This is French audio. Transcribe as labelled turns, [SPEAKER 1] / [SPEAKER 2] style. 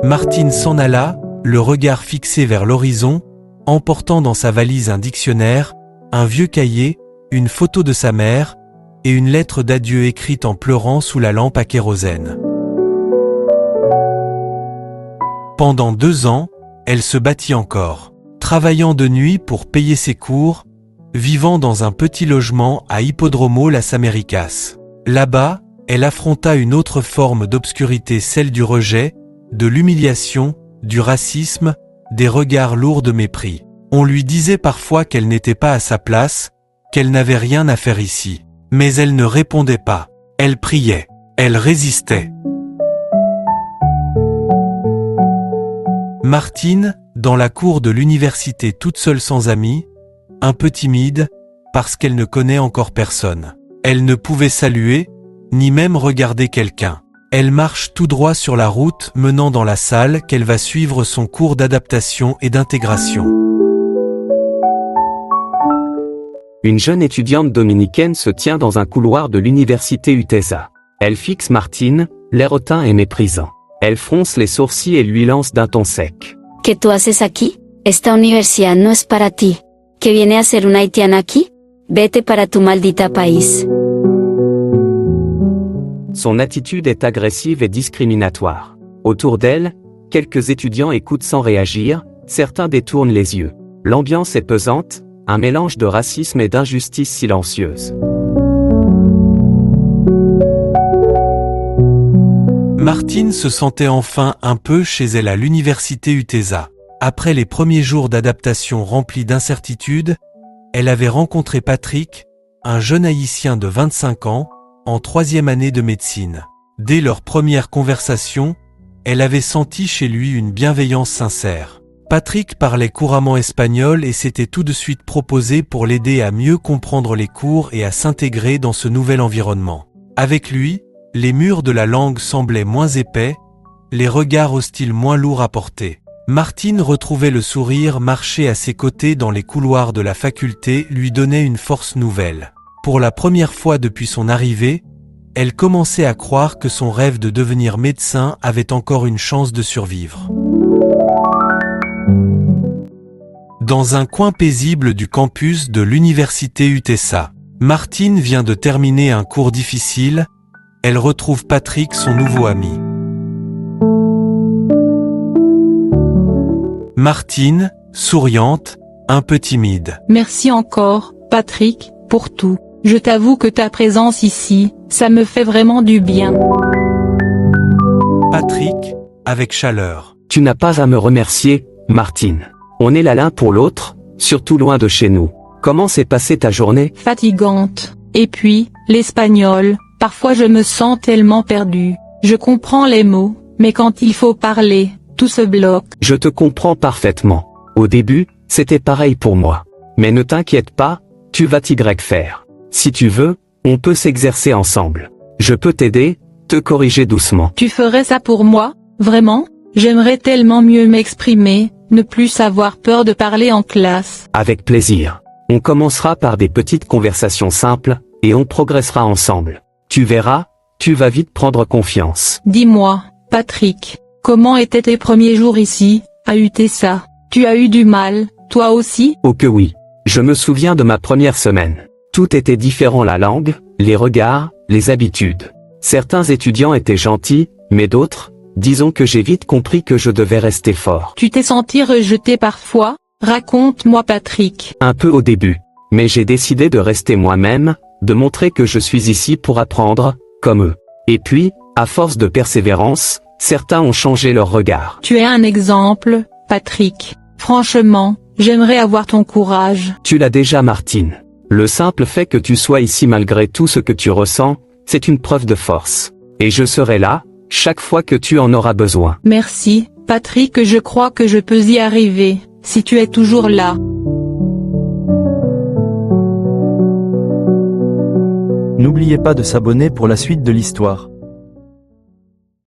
[SPEAKER 1] Martine s'en alla, le regard fixé vers l'horizon, emportant dans sa valise un dictionnaire, un vieux cahier, une photo de sa mère, et une lettre d'adieu écrite en pleurant sous la lampe à kérosène. Pendant 2 ans, elle se battit encore, travaillant de nuit pour payer ses cours, vivant dans un petit logement à Hippodromo Las Américas. Là-bas, elle affronta une autre forme d'obscurité, celle du rejet, de l'humiliation, du racisme, des regards lourds de mépris. On lui disait parfois qu'elle n'était pas à sa place, qu'elle n'avait rien à faire ici. Mais elle ne répondait pas. Elle priait. Elle résistait. Martine, dans la cour de l'université toute seule sans amis, un peu timide, parce qu'elle ne connaît encore personne. Elle ne pouvait saluer, ni même regarder quelqu'un. Elle marche tout droit sur la route menant dans la salle qu'elle va suivre son cours d'adaptation et d'intégration.
[SPEAKER 2] Une jeune étudiante dominicaine se tient dans un couloir de l'université UTESA. Elle fixe Martine, l'air hautain et méprisant. Elle fronce les sourcils et lui lance d'un ton sec.
[SPEAKER 3] ¿Qué tú haces aquí? Esta universidad no es para ti. ¿Qué viene a hacer una haitiana aquí? Vete para tu maldita país.
[SPEAKER 2] Son attitude est agressive et discriminatoire. Autour d'elle, quelques étudiants écoutent sans réagir, certains détournent les yeux. L'ambiance est pesante, un mélange de racisme et d'injustice silencieuse.
[SPEAKER 1] Martine se sentait enfin un peu chez elle à l'université UTESA. Après les premiers jours d'adaptation remplis d'incertitudes, elle avait rencontré Patrick, un jeune haïtien de 25 ans, en 3e année de médecine. Dès leur première conversation, elle avait senti chez lui une bienveillance sincère. Patrick parlait couramment espagnol et s'était tout de suite proposé pour l'aider à mieux comprendre les cours et à s'intégrer dans ce nouvel environnement. Avec lui, les murs de la langue semblaient moins épais, les regards hostiles moins lourds à porter. Martine retrouvait le sourire, marcher à ses côtés dans les couloirs de la faculté lui donnait une force nouvelle. Pour la première fois depuis son arrivée, elle commençait à croire que son rêve de devenir médecin avait encore une chance de survivre. Dans un coin paisible du campus de l'université UTESA, Martine vient de terminer un cours difficile. Elle retrouve Patrick, son nouveau ami. Martine, souriante, un peu timide.
[SPEAKER 4] Merci encore, Patrick, pour tout. Je t'avoue que ta présence ici, ça me fait vraiment du bien.
[SPEAKER 1] Patrick, avec chaleur.
[SPEAKER 2] Tu n'as pas à me remercier, Martine. On est là l'un pour l'autre, surtout loin de chez nous. Comment s'est passée ta journée?
[SPEAKER 4] Fatigante. Et puis, l'espagnol, parfois je me sens tellement perdu. Je comprends les mots, mais quand il faut parler, tout se bloque.
[SPEAKER 2] Je te comprends parfaitement. Au début, c'était pareil pour moi. Mais ne t'inquiète pas, tu vas t'y faire. Si tu veux, on peut s'exercer ensemble. Je peux t'aider, te corriger doucement.
[SPEAKER 4] Tu ferais ça pour moi, vraiment? J'aimerais tellement mieux m'exprimer, ne plus avoir peur de parler en classe.
[SPEAKER 2] Avec plaisir. On commencera par des petites conversations simples, et on progressera ensemble. Tu verras, tu vas vite prendre confiance.
[SPEAKER 4] Dis-moi, Patrick, comment étaient tes premiers jours ici, à UTESA? Tu as eu du mal, toi aussi?
[SPEAKER 2] Oh que oui. Je me souviens de ma première semaine. Tout était différent, la langue, les regards, les habitudes. Certains étudiants étaient gentils, mais d'autres, disons que j'ai vite compris que je devais rester fort.
[SPEAKER 4] Tu t'es senti rejeté parfois? Raconte-moi, Patrick.
[SPEAKER 2] Un peu au début. Mais j'ai décidé de rester moi-même, de montrer que je suis ici pour apprendre, comme eux. Et puis, à force de persévérance, certains ont changé leur regard.
[SPEAKER 4] Tu es un exemple, Patrick. Franchement, j'aimerais avoir ton courage.
[SPEAKER 2] Tu l'as déjà, Martine. Le simple fait que tu sois ici malgré tout ce que tu ressens, c'est une preuve de force. Et je serai là, chaque fois que tu en auras besoin.
[SPEAKER 4] Merci, Patrick, je crois que je peux y arriver, si tu es toujours là.
[SPEAKER 5] N'oubliez pas de s'abonner pour la suite de l'histoire.